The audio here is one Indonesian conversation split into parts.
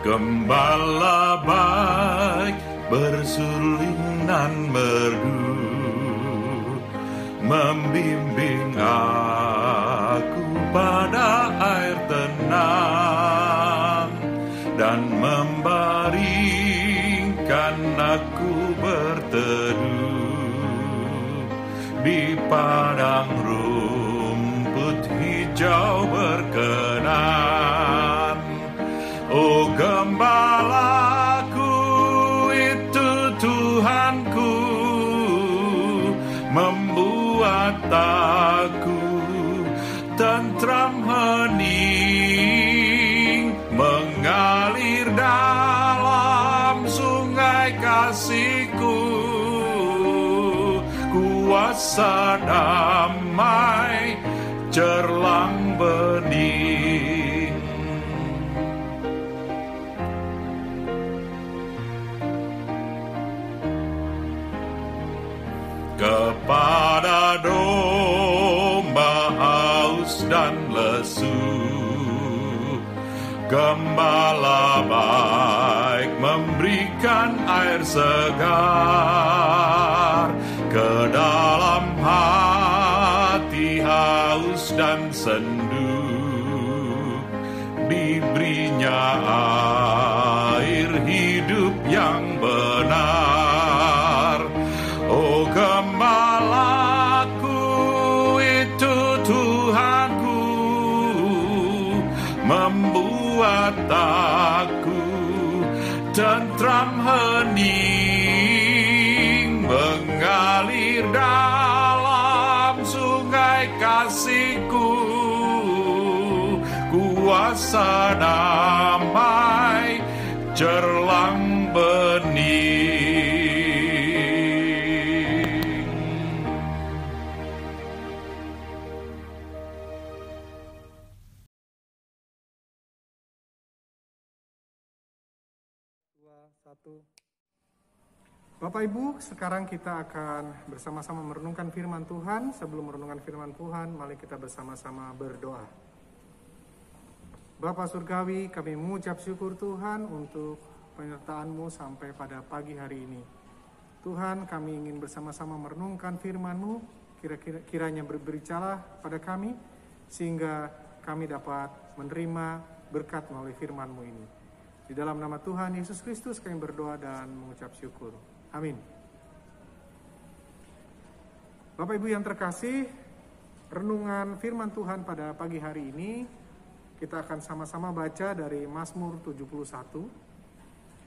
Gembala baik bersulinan merdu, membimbing aku pada air tenang, dan membaringkan aku berteduh di padang rumput hijau berkenan. Oh, gembalaku itu Tuhanku, membuat aku tentram hening, mengalir dalam sungai kasih-Ku, kuasa damai cerlang bening. Kepada domba haus dan lesu, gembala baik memberikan air segar. Ke dalam hati haus dan sendu, diberinya air hidup yang benar. Oh, gembalaku itu Tuhanku, membuat aku tentram hening, mengalir dalam sungai kasih-Ku, kuasa damai cerlang bening. Bapak Ibu, sekarang kita akan bersama-sama merenungkan firman Tuhan. Sebelum merenungkan firman Tuhan, mari kita bersama-sama berdoa. Bapa Surgawi, kami mengucap syukur Tuhan untuk penyertaan-Mu sampai pada pagi hari ini. Tuhan, kami ingin bersama-sama merenungkan firman-Mu, kiranya berbicaralah pada kami, sehingga kami dapat menerima berkat melalui firman-Mu ini. Di dalam nama Tuhan Yesus Kristus kami berdoa dan mengucap syukur. Amin. Bapak Ibu yang terkasih, renungan firman Tuhan pada pagi hari ini kita akan sama-sama baca dari Mazmur 71.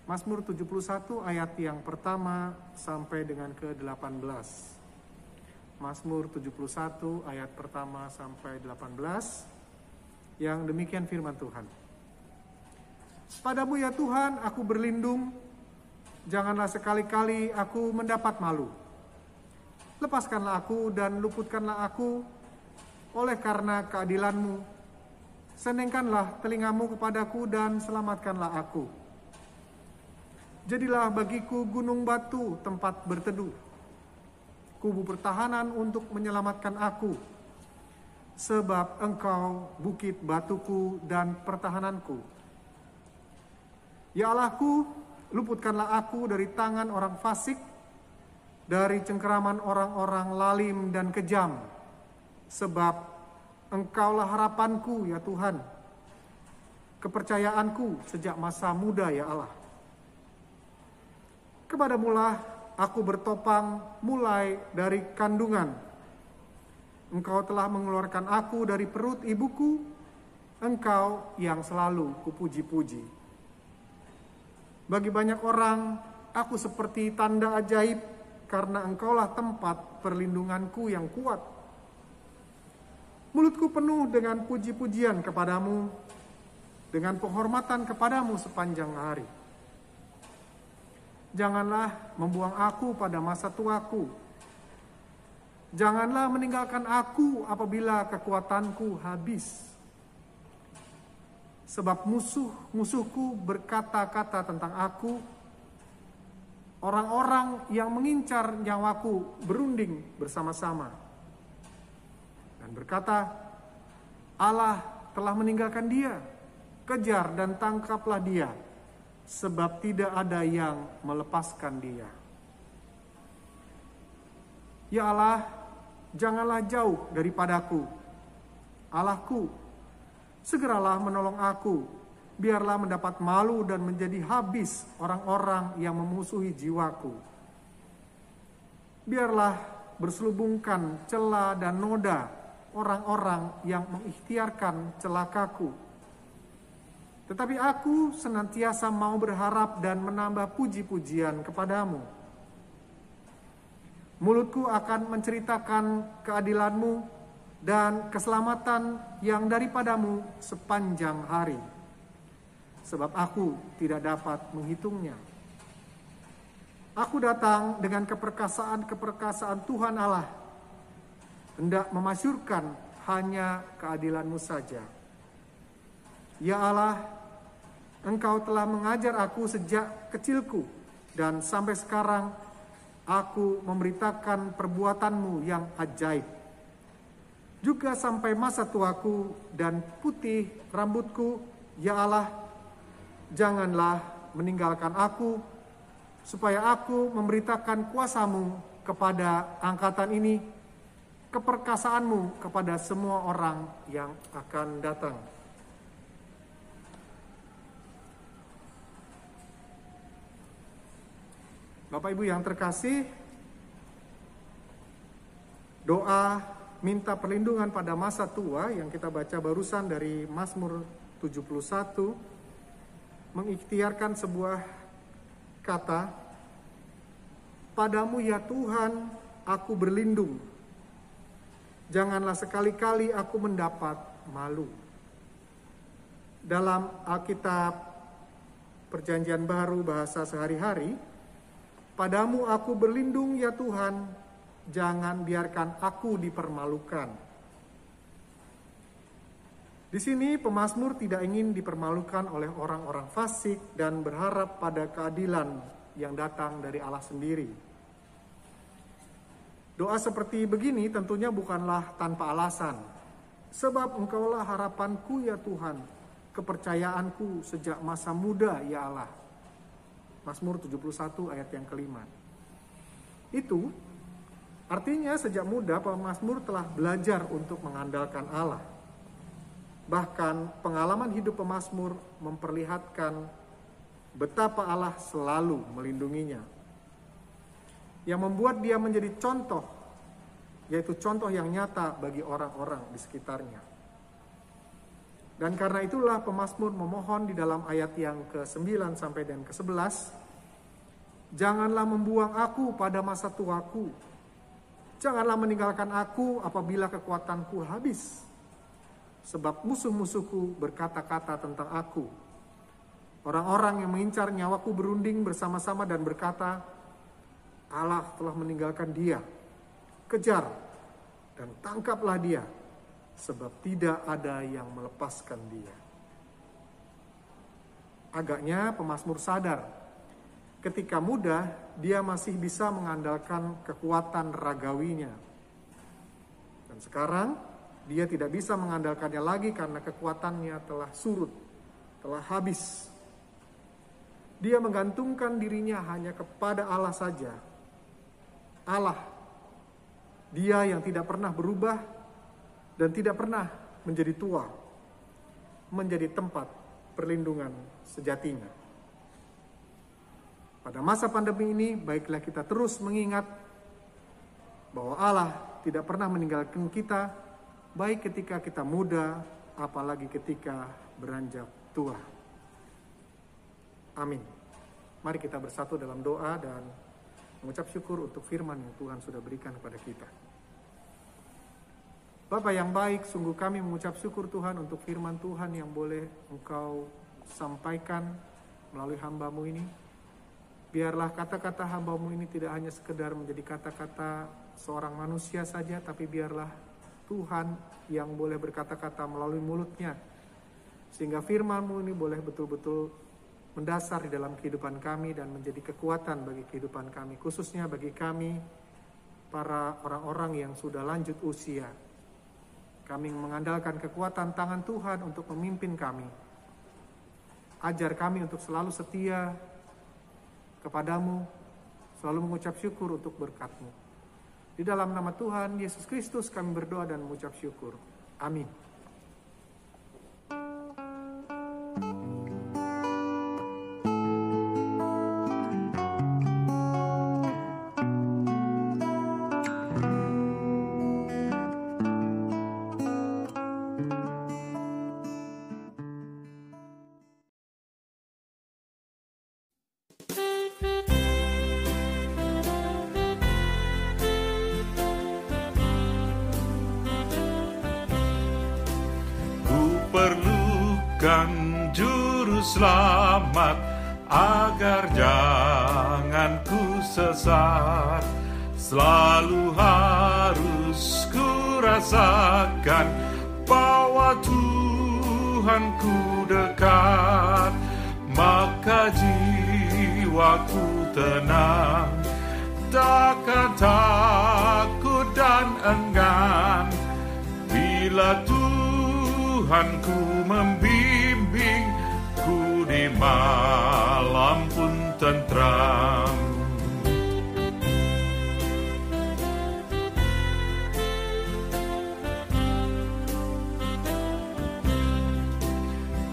Mazmur 71 ayat yang pertama sampai dengan ke-18. Mazmur 71 ayat pertama sampai 18. Yang demikian firman Tuhan. Padamu ya Tuhan aku berlindung, janganlah sekali-kali aku mendapat malu. Lepaskanlah aku dan luputkanlah aku oleh karena keadilan-Mu. Senengkanlah telingamu kepadaku dan selamatkanlah aku. Jadilah bagiku gunung batu tempat berteduh, kubu pertahanan untuk menyelamatkan aku. Sebab Engkau bukit batuku dan pertahananku. Ya Allahku, luputkanlah aku dari tangan orang fasik, dari cengkeraman orang-orang lalim dan kejam. Sebab Engkaulah harapanku ya Tuhan, kepercayaanku sejak masa muda ya Allah. Kepadamulah aku bertopang mulai dari kandungan. Engkau telah mengeluarkan aku dari perut ibuku, Engkau yang selalu kupuji-puji. Bagi banyak orang, aku seperti tanda ajaib, karena Engkaulah tempat perlindunganku yang kuat. Mulutku penuh dengan puji-pujian kepadamu, dengan penghormatan kepadamu sepanjang hari. Janganlah membuang aku pada masa tuaku. Janganlah meninggalkan aku apabila kekuatanku habis. Sebab musuhku berkata-kata tentang aku, orang-orang yang mengincar nyawaku berunding bersama-sama. Dan berkata, Allah telah meninggalkan dia, kejar dan tangkaplah dia, sebab tidak ada yang melepaskan dia. Ya Allah, janganlah jauh daripadaku. Allahku, segeralah menolong aku, biarlah mendapat malu dan menjadi habis orang-orang yang memusuhi jiwaku. Biarlah berselubungkan celah dan noda orang-orang yang mengikhtiarkan celakaku. Tetapi aku senantiasa mau berharap dan menambah puji-pujian kepadamu. Mulutku akan menceritakan keadilanmu dan keselamatan yang daripadamu sepanjang hari. Sebab aku tidak dapat menghitungnya. Aku datang dengan keperkasaan-keperkasaan Tuhan Allah, hendak memasyurkan hanya keadilan-Mu saja. Ya Allah, Engkau telah mengajar aku sejak kecilku, dan sampai sekarang aku memberitakan perbuatan-Mu yang ajaib. Juga sampai masa tuaku dan putih rambutku, ya Allah, janganlah meninggalkan aku, supaya aku memberitakan kuasa-Mu kepada angkatan ini, keperkasaanmu kepada semua orang yang akan datang. Bapak Ibu yang terkasih, doa minta perlindungan pada masa tua yang kita baca barusan dari Mazmur 71 mengikhtiarkan sebuah kata, "Padamu ya Tuhan, aku berlindung. Janganlah sekali-kali aku mendapat malu." Dalam Alkitab Perjanjian Baru bahasa sehari-hari, "Padamu aku berlindung ya Tuhan, jangan biarkan aku dipermalukan." Di sini pemazmur tidak ingin dipermalukan oleh orang-orang fasik dan berharap pada keadilan yang datang dari Allah sendiri. Doa seperti begini tentunya bukanlah tanpa alasan. Sebab Engkaulah harapanku ya Tuhan, kepercayaanku sejak masa muda ya Allah. Mazmur 71 ayat yang kelima. Itu artinya sejak muda pemazmur telah belajar untuk mengandalkan Allah. Bahkan pengalaman hidup pemazmur memperlihatkan betapa Allah selalu melindunginya. Yang membuat dia menjadi contoh, yaitu contoh yang nyata bagi orang-orang di sekitarnya. Dan karena itulah pemazmur memohon di dalam ayat yang ke-9 sampai dan ke-11, "Janganlah membuang aku pada masa tuaku. Janganlah meninggalkan aku apabila kekuatanku habis. Sebab musuh-musuhku berkata-kata tentang aku. Orang-orang yang mengincar nyawaku berunding bersama-sama dan berkata, Allah telah meninggalkan dia. Kejar dan tangkaplah dia, sebab tidak ada yang melepaskan dia." Agaknya pemazmur sadar, ketika muda dia masih bisa mengandalkan kekuatan ragawinya. Dan sekarang dia tidak bisa mengandalkannya lagi karena kekuatannya telah surut, telah habis. Dia menggantungkan dirinya hanya kepada Allah saja. Allah, Dia yang tidak pernah berubah dan tidak pernah menjadi tua, menjadi tempat perlindungan sejatinya. Pada masa pandemi ini, baiklah kita terus mengingat bahwa Allah tidak pernah meninggalkan kita, baik ketika kita muda, apalagi ketika beranjak tua. Amin. Mari kita bersatu dalam doa dan mengucap syukur untuk firman yang Tuhan sudah berikan kepada kita. Bapa yang baik, sungguh kami mengucap syukur Tuhan untuk firman Tuhan yang boleh Engkau sampaikan melalui hamba-Mu ini. Biarlah kata-kata hamba-Mu ini tidak hanya sekedar menjadi kata-kata seorang manusia saja, tapi biarlah Tuhan yang boleh berkata-kata melalui mulutnya, sehingga firman-Mu ini boleh betul-betul mendasar di dalam kehidupan kami dan menjadi kekuatan bagi kehidupan kami, khususnya bagi kami, para orang-orang yang sudah lanjut usia. Kami mengandalkan kekuatan tangan Tuhan untuk memimpin kami. Ajar kami untuk selalu setia kepadamu, selalu mengucap syukur untuk berkat-Mu. Di dalam nama Tuhan Yesus Kristus kami berdoa dan mengucap syukur. Amin. Perlukan juru selamat agar jangan ku sesat. Selalu harus ku rasakan bahwa Tuhanku dekat. Maka jiwaku tenang, takkan takut dan enggan bila Tuhanku membimbingku di malam pun tentram.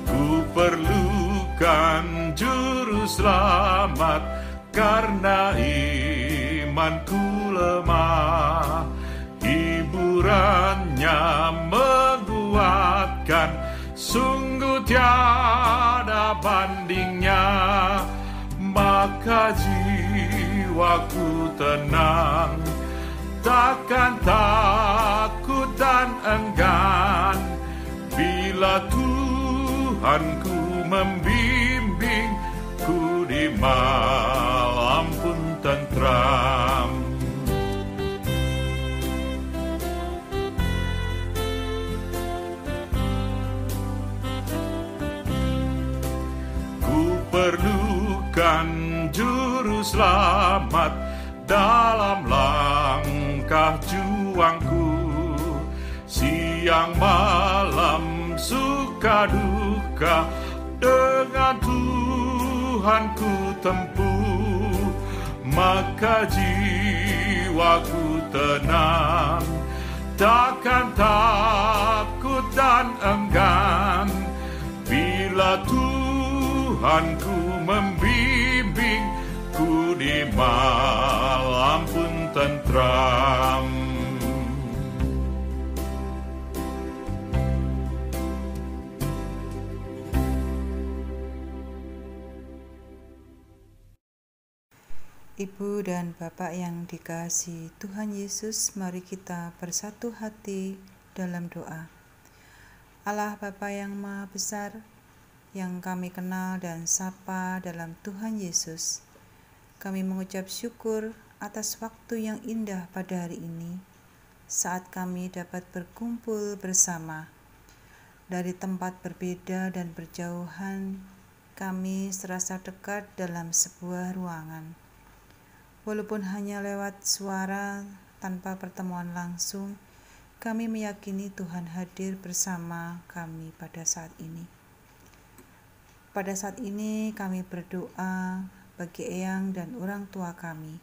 Ku perlukan juru selamat karena imanku lemah. Hiburannya menguatkan, sungguh tiada bandingnya. Maka jiwaku tenang, takkan takut dan enggan bila Tuhanku membimbingku di malam pun tentram. Perlukan juru selamat dalam langkah juangku. Siang malam suka duka dengan Tuhanku tempuh. Maka jiwaku tenang, takkan takut dan enggan bila Tuhanku membimbingku di malam pun tentram. Ibu dan Bapak yang dikasihi Tuhan Yesus, mari kita bersatu hati dalam doa. Allah Bapa yang Maha Besar, yang kami kenal dan sapa dalam Tuhan Yesus, kami mengucap syukur atas waktu yang indah pada hari ini, saat kami dapat berkumpul bersama. Dari tempat berbeda dan berjauhan, kami serasa dekat dalam sebuah ruangan. Walaupun hanya lewat suara tanpa pertemuan langsung, kami meyakini Tuhan hadir bersama kami pada saat ini. Pada saat ini kami berdoa bagi eyang dan orang tua kami.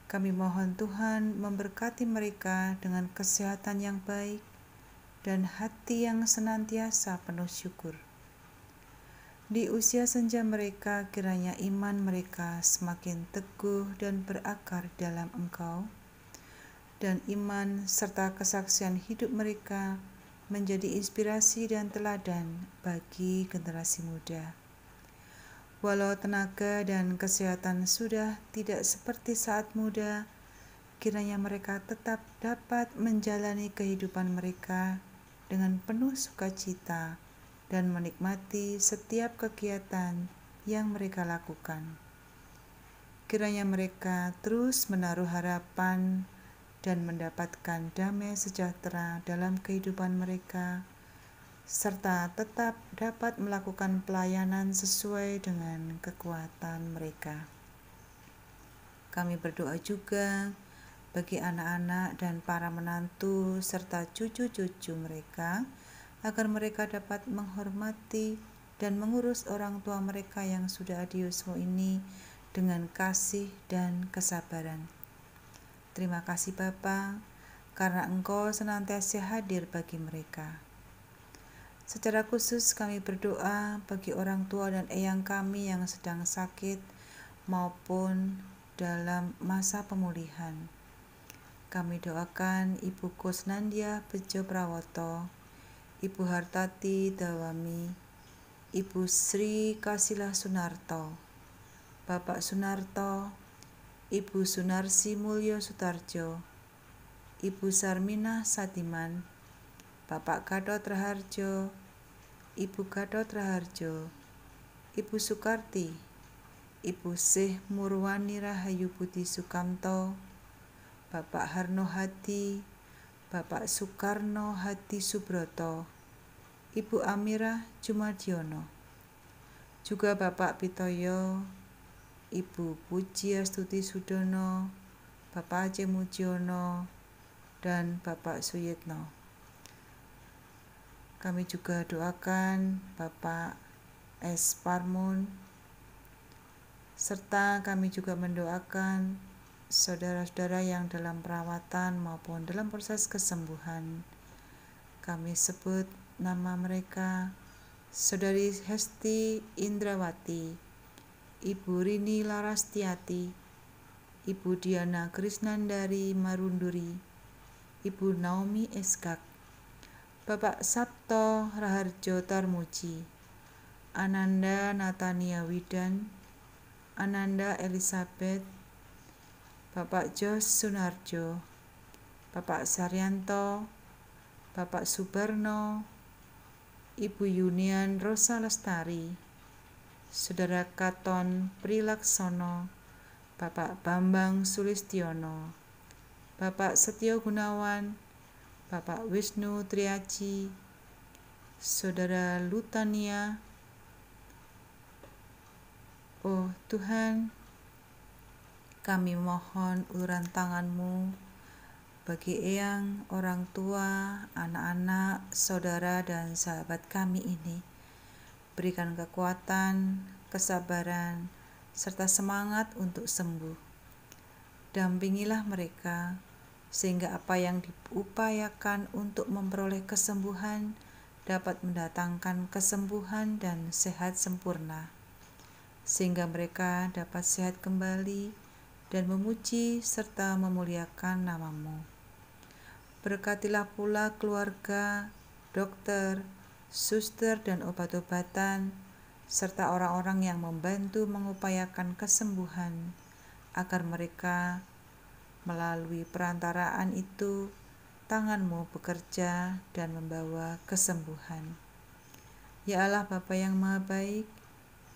Kami mohon Tuhan memberkati mereka dengan kesehatan yang baik dan hati yang senantiasa penuh syukur. Di usia senja mereka, kiranya iman mereka semakin teguh dan berakar dalam Engkau, dan iman serta kesaksian hidup mereka menjadi inspirasi dan teladan bagi generasi muda. Walau tenaga dan kesehatan sudah tidak seperti saat muda, kiranya mereka tetap dapat menjalani kehidupan mereka dengan penuh sukacita dan menikmati setiap kegiatan yang mereka lakukan. Kiranya mereka terus menaruh harapan dan mendapatkan damai sejahtera dalam kehidupan mereka, serta tetap dapat melakukan pelayanan sesuai dengan kekuatan mereka. Kami berdoa juga bagi anak-anak dan para menantu serta cucu-cucu mereka, agar mereka dapat menghormati dan mengurus orang tua mereka yang sudah adiosmo ini dengan kasih dan kesabaran. Terima kasih Bapa, karena Engkau senantiasa hadir bagi mereka. Secara khusus kami berdoa bagi orang tua dan eyang kami yang sedang sakit maupun dalam masa pemulihan. Kami doakan Ibu Kusnandia Bejo Prawoto, Ibu Hartati Dawami, Ibu Sri Kasilah Sunarto, Bapak Sunarto, Ibu Sunarsi Mulyo Sutarjo, Ibu Sarminah Satiman, Bapak Gatot Raharjo, Ibu Gatot Raharjo, Ibu Sukarti, Ibu Syekh Murwani Rahayu Budi Sukamto, Bapak Harno Hadi, Bapak Soekarno Hadi Subroto, Ibu Amirah Jumadiono, juga Bapak Pitoyo, Ibu Puji Astuti Sudono, Bapak Aceh Mujiono, dan Bapak Suyitno. Kami juga doakan Bapak S. Parmun, serta kami juga mendoakan saudara-saudara yang dalam perawatan maupun dalam proses kesembuhan. Kami sebut nama mereka: Saudari Hesti Indrawati, Ibu Rini Larastiati, Ibu Diana Krisnandari Marunduri, Ibu Naomi Eskak, Bapak Sabto Raharjo Tarmuji, Ananda Natania Widan, Ananda Elizabeth, Bapak Jos Sunarjo, Bapak Saryanto, Bapak Subarno, Ibu Yunian Rosa Lestari, Saudara Katon Prilaksono, Bapak Bambang Sulistiono, Bapak Setio Gunawan, Bapak Wisnu Triaji, Saudara Lutania. Oh Tuhan, kami mohon uluran tangan-Mu bagi eyang, orang tua, anak-anak, saudara, dan sahabat kami ini. Berikan kekuatan, kesabaran, serta semangat untuk sembuh. Dampingilah mereka, sehingga apa yang diupayakan untuk memperoleh kesembuhan dapat mendatangkan kesembuhan dan sehat sempurna, sehingga mereka dapat sehat kembali dan memuji serta memuliakan nama-Mu. Berkatilah pula keluarga, dokter, suster, dan obat-obatan, serta orang-orang yang membantu mengupayakan kesembuhan, agar mereka melalui perantaraan itu tangan-Mu bekerja dan membawa kesembuhan. Ya Allah Bapa yang Maha Baik,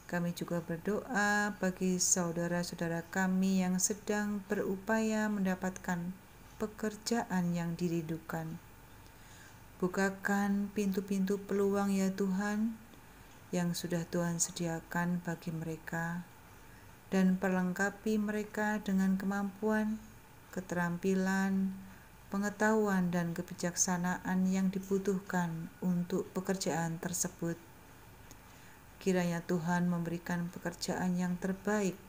kami juga berdoa bagi saudara-saudara kami yang sedang berupaya mendapatkan pekerjaan yang dirindukan. Bukakan pintu-pintu peluang ya Tuhan, yang sudah Tuhan sediakan bagi mereka, dan perlengkapi mereka dengan kemampuan, keterampilan, pengetahuan, dan kebijaksanaan yang dibutuhkan untuk pekerjaan tersebut. Kiranya Tuhan memberikan pekerjaan yang terbaik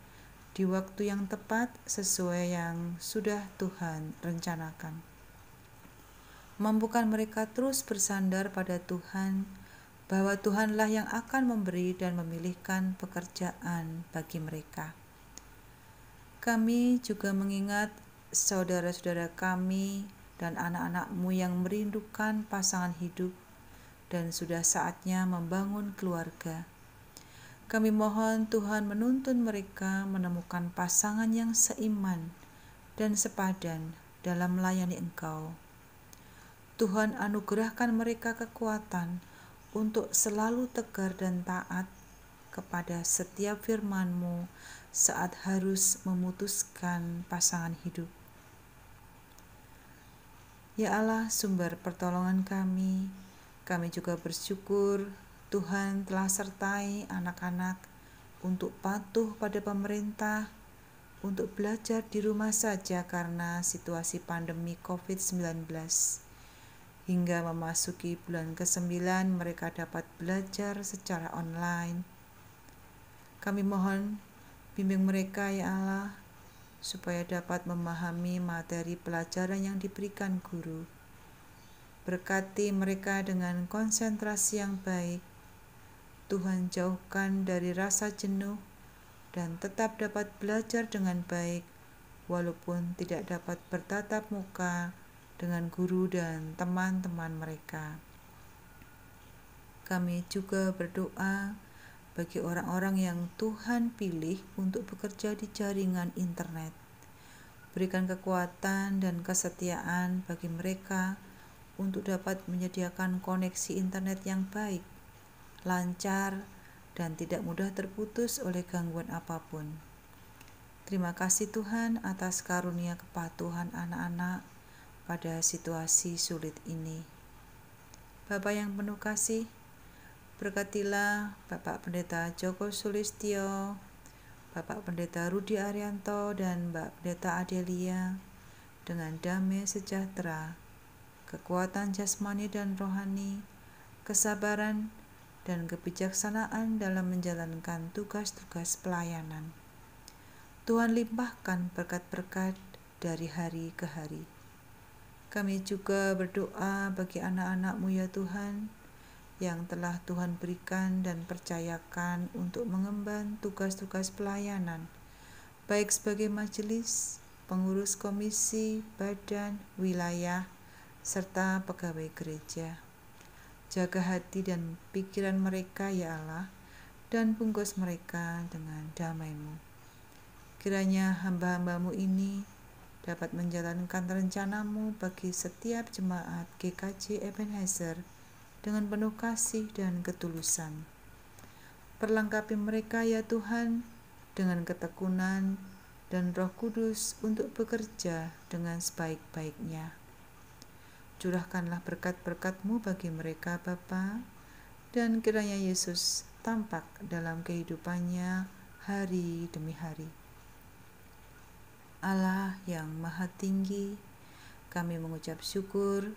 di waktu yang tepat sesuai yang sudah Tuhan rencanakan. Mampukan mereka terus bersandar pada Tuhan, bahwa Tuhanlah yang akan memberi dan memilihkan pekerjaan bagi mereka. Kami juga mengingat saudara-saudara kami dan anak-anak-Mu yang merindukan pasangan hidup dan sudah saatnya membangun keluarga. Kami mohon Tuhan menuntun mereka menemukan pasangan yang seiman dan sepadan dalam melayani Engkau. Tuhan anugerahkan mereka kekuatan untuk selalu tegar dan taat kepada setiap firman-Mu saat harus memutuskan pasangan hidup. Ya Allah, sumber pertolongan kami juga bersyukur Tuhan telah sertai anak-anak untuk patuh pada pemerintah, untuk belajar di rumah saja karena situasi pandemi COVID-19. hingga memasuki bulan ke-9 mereka dapat belajar secara online. Kami mohon bimbing mereka ya Allah, supaya dapat memahami materi pelajaran yang diberikan guru. Berkati mereka dengan konsentrasi yang baik. Tuhan jauhkan dari rasa jenuh dan tetap dapat belajar dengan baik, walaupun tidak dapat bertatap muka dengan guru dan teman-teman mereka. Kami juga berdoa bagi orang-orang yang Tuhan pilih untuk bekerja di jaringan internet. Berikan kekuatan dan kesetiaan bagi mereka untuk dapat menyediakan koneksi internet yang baik, lancar, dan tidak mudah terputus oleh gangguan apapun. Terima kasih Tuhan atas karunia kepatuhan anak-anak pada situasi sulit ini. Bapa yang penuh kasih, berkatilah Bapak Pendeta Joko Sulistyo, Bapak Pendeta Rudi Arianto, dan Mbak Pendeta Adelia dengan damai sejahtera, kekuatan jasmani dan rohani, kesabaran, dan kebijaksanaan dalam menjalankan tugas-tugas pelayanan. Tuhan limpahkan berkat-berkat dari hari ke hari. Kami juga berdoa bagi anak-anak-Mu ya Tuhan, yang telah Tuhan berikan dan percayakan untuk mengemban tugas-tugas pelayanan, baik sebagai majelis, pengurus komisi, badan, wilayah, serta pegawai gereja. Jaga hati dan pikiran mereka ya Allah, dan bungkus mereka dengan damai-Mu. Kiranya hamba-hamba-Mu ini dapat menjalankan rencana-Mu bagi setiap jemaat GKJ Ebenezer dengan penuh kasih dan ketulusan. Perlengkapi mereka ya Tuhan dengan ketekunan dan Roh Kudus untuk bekerja dengan sebaik-baiknya. Curahkanlah berkat-berkat-Mu bagi mereka Bapa, dan kiranya Yesus tampak dalam kehidupannya hari demi hari. Allah yang Maha Tinggi, kami mengucap syukur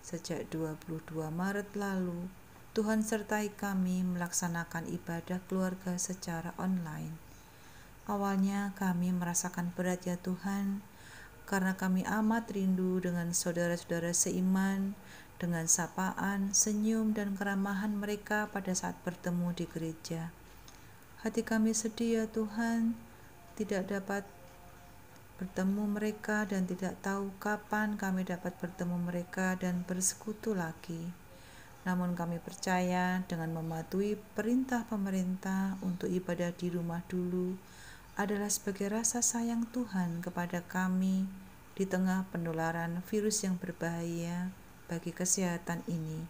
sejak 22 Maret lalu, Tuhan sertai kami melaksanakan ibadah keluarga secara online. Awalnya kami merasakan berat ya Tuhan, karena kami amat rindu dengan saudara-saudara seiman, dengan sapaan, senyum, dan keramahan mereka pada saat bertemu di gereja. Hati kami sedih ya Tuhan, tidak dapat bertemu mereka dan tidak tahu kapan kami dapat bertemu mereka dan bersekutu lagi. Namun kami percaya dengan mematuhi perintah pemerintah untuk ibadah di rumah dulu adalah sebagai rasa sayang Tuhan kepada kami di tengah penularan virus yang berbahaya bagi kesehatan ini.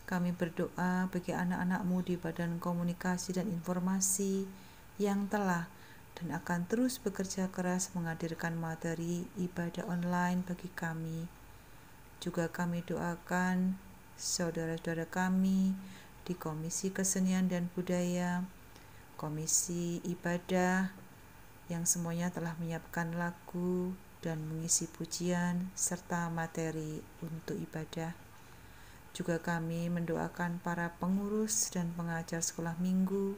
Kami berdoa bagi anak-anak-Mu di Badan Komunikasi dan Informasi yang telah dan akan terus bekerja keras menghadirkan materi ibadah online bagi kami. Juga kami doakan saudara-saudara kami di Komisi Kesenian dan Budaya, Komisi Ibadah, yang semuanya telah menyiapkan lagu dan mengisi pujian serta materi untuk ibadah. Juga kami mendoakan para pengurus dan pengajar sekolah minggu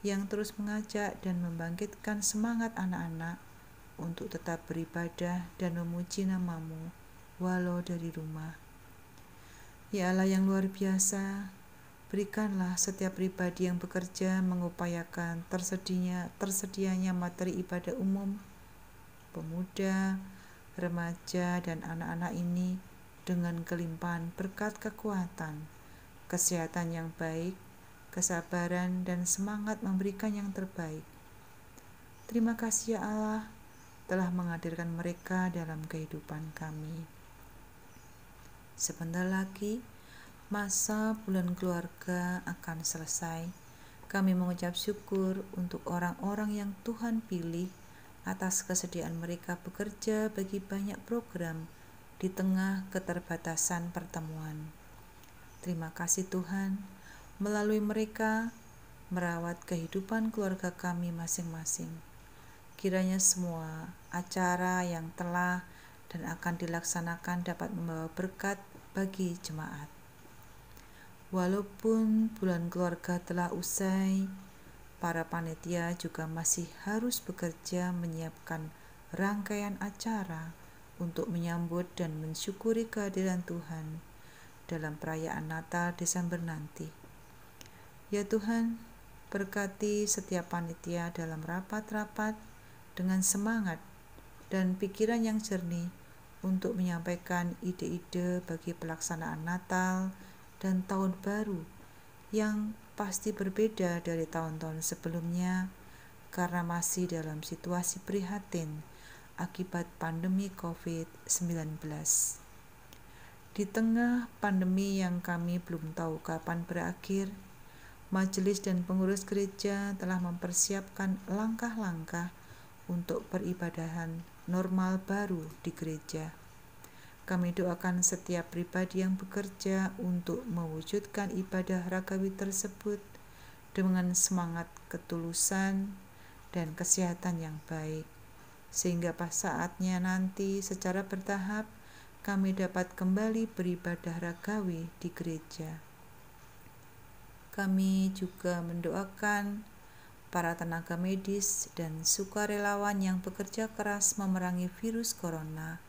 yang terus mengajak dan membangkitkan semangat anak-anak untuk tetap beribadah dan memuji nama-Mu walau dari rumah. Ya Allah yang luar biasa, berikanlah setiap pribadi yang bekerja mengupayakan tersedianya materi ibadah umum, pemuda, remaja, dan anak-anak ini dengan kelimpahan berkat kekuatan, kesehatan yang baik, kesabaran, dan semangat memberikan yang terbaik. Terima kasih ya Allah telah menghadirkan mereka dalam kehidupan kami. Sebentar lagi masa bulan keluarga akan selesai. Kami mengucap syukur untuk orang-orang yang Tuhan pilih atas kesediaan mereka bekerja bagi banyak program di tengah keterbatasan pertemuan. Terima kasih Tuhan, melalui mereka merawat kehidupan keluarga kami masing-masing. Kiranya semua acara yang telah dan akan dilaksanakan dapat membawa berkat bagi jemaat. Walaupun bulan keluarga telah usai, para panitia juga masih harus bekerja menyiapkan rangkaian acara untuk menyambut dan mensyukuri kehadiran Tuhan dalam perayaan Natal Desember nanti. Ya Tuhan, berkati setiap panitia dalam rapat-rapat dengan semangat dan pikiran yang jernih untuk menyampaikan ide-ide bagi pelaksanaan Natal dan Tahun Baru yang pasti berbeda dari tahun-tahun sebelumnya karena masih dalam situasi prihatin akibat pandemi COVID-19. Di tengah pandemi yang kami belum tahu kapan berakhir, majelis dan pengurus gereja telah mempersiapkan langkah-langkah untuk peribadahan normal baru di gereja. Kami doakan setiap pribadi yang bekerja untuk mewujudkan ibadah ragawi tersebut dengan semangat ketulusan dan kesehatan yang baik, sehingga pas saatnya nanti secara bertahap kami dapat kembali beribadah ragawi di gereja. Kami juga mendoakan para tenaga medis dan sukarelawan yang bekerja keras memerangi virus corona.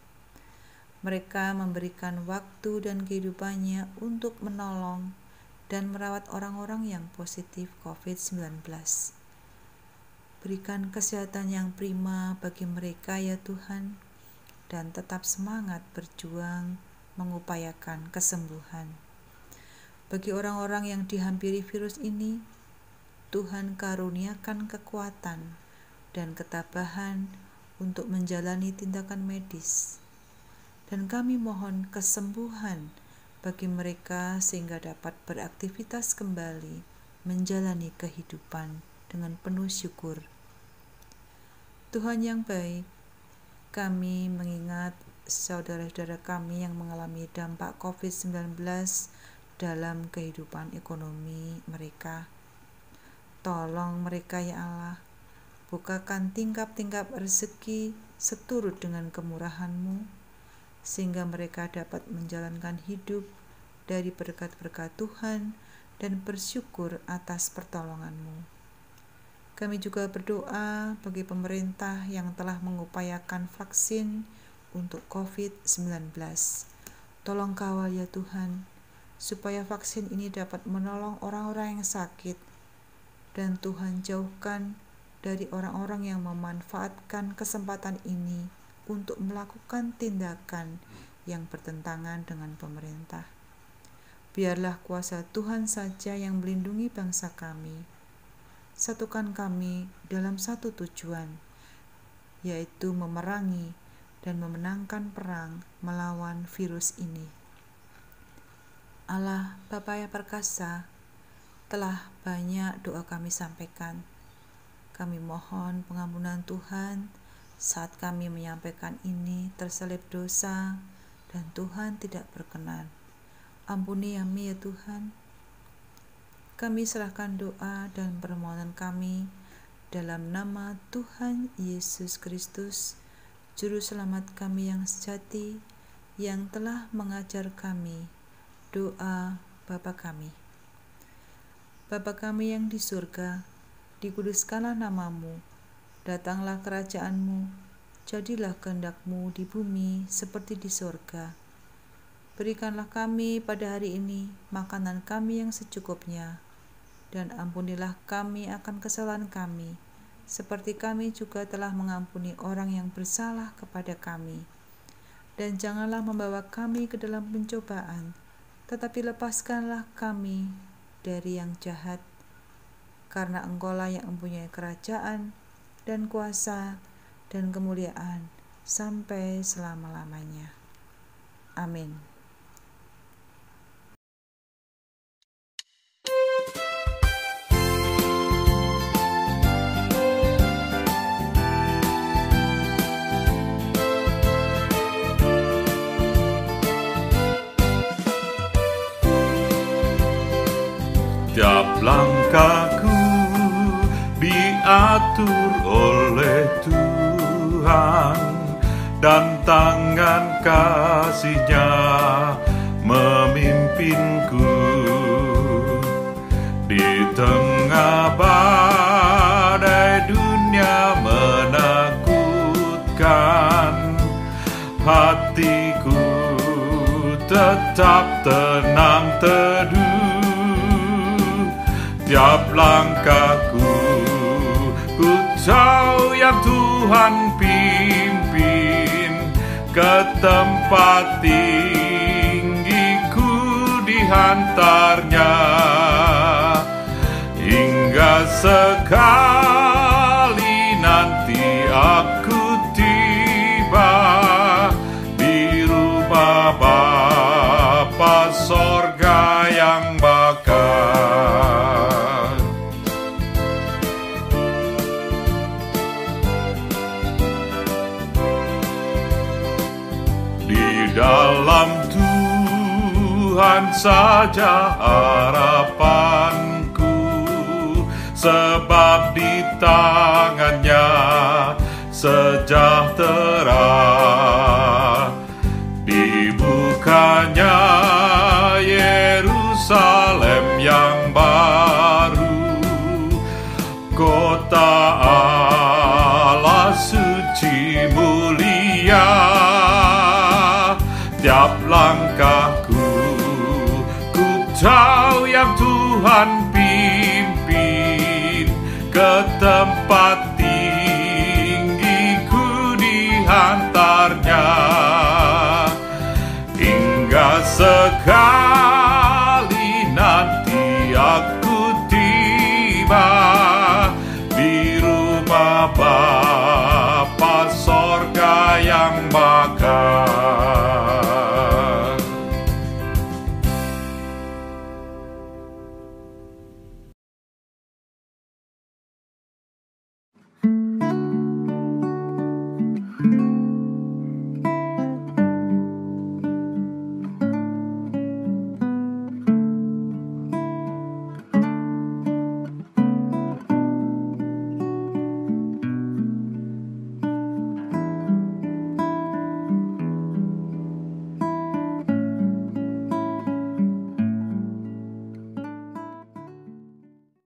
Mereka memberikan waktu dan kehidupannya untuk menolong dan merawat orang-orang yang positif COVID-19. Berikan kesehatan yang prima bagi mereka ya Tuhan, dan tetap semangat berjuang mengupayakan kesembuhan. Bagi orang-orang yang dihampiri virus ini, Tuhan karuniakan kekuatan dan ketabahan untuk menjalani tindakan medis. Dan kami mohon kesembuhan bagi mereka sehingga dapat beraktivitas kembali, menjalani kehidupan dengan penuh syukur. Tuhan yang baik, kami mengingat saudara-saudara kami yang mengalami dampak COVID-19 dalam kehidupan ekonomi mereka. Tolong mereka ya Allah, bukakan tingkap-tingkap rezeki seturut dengan kemurahan-Mu, sehingga mereka dapat menjalankan hidup dari berkat-berkat Tuhan dan bersyukur atas pertolongan-Mu. Kami juga berdoa bagi pemerintah yang telah mengupayakan vaksin untuk COVID-19. Tolong kawal ya Tuhan, supaya vaksin ini dapat menolong orang-orang yang sakit, dan Tuhan jauhkan dari orang-orang yang memanfaatkan kesempatan ini untuk melakukan tindakan yang bertentangan dengan pemerintah. Biarlah kuasa Tuhan saja yang melindungi bangsa kami. Satukan kami dalam satu tujuan, yaitu memerangi dan memenangkan perang melawan virus ini. Allah Bapa yang perkasa, telah banyak doa kami sampaikan. Kami mohon pengampunan Tuhan saat kami menyampaikan ini terselip dosa dan Tuhan tidak berkenan. Ampuni kami ya Tuhan. Kami serahkan doa dan permohonan kami dalam nama Tuhan Yesus Kristus, Juru Selamat kami yang sejati, yang telah mengajar kami doa Bapa kami. Bapa kami yang di surga, dikuduskanlah nama-Mu. Datanglah kerajaan-Mu, jadilah kehendak-Mu di bumi seperti di surga. Berikanlah kami pada hari ini makanan kami yang secukupnya, dan ampunilah kami akan kesalahan kami, seperti kami juga telah mengampuni orang yang bersalah kepada kami. Dan janganlah membawa kami ke dalam pencobaan, tetapi lepaskanlah kami dari yang jahat, karena Engkau-lah yang mempunyai kerajaan dan kuasa dan kemuliaan sampai selama-lamanya. Amin. Setiap langkahku diatur oleh Tuhan, dan tangan kasih-Nya memimpinku di tengah badai dunia menakutkan. Hatiku tetap tenang teduh, tiap langkahku ku tahu yang Tuhan pimpin ke tempat tinggiku dihantarnya, hingga sekali nanti aku tiba di rumah Bapa sorga yang bakal. Di dalam Tuhan saja harapanku, sebab di tangannya sejahtera. Dibukanya Yerusalem yang baru, kota Allah suci mulia. Tiap langkahku ku tahu yang Tuhan pimpin ke tempat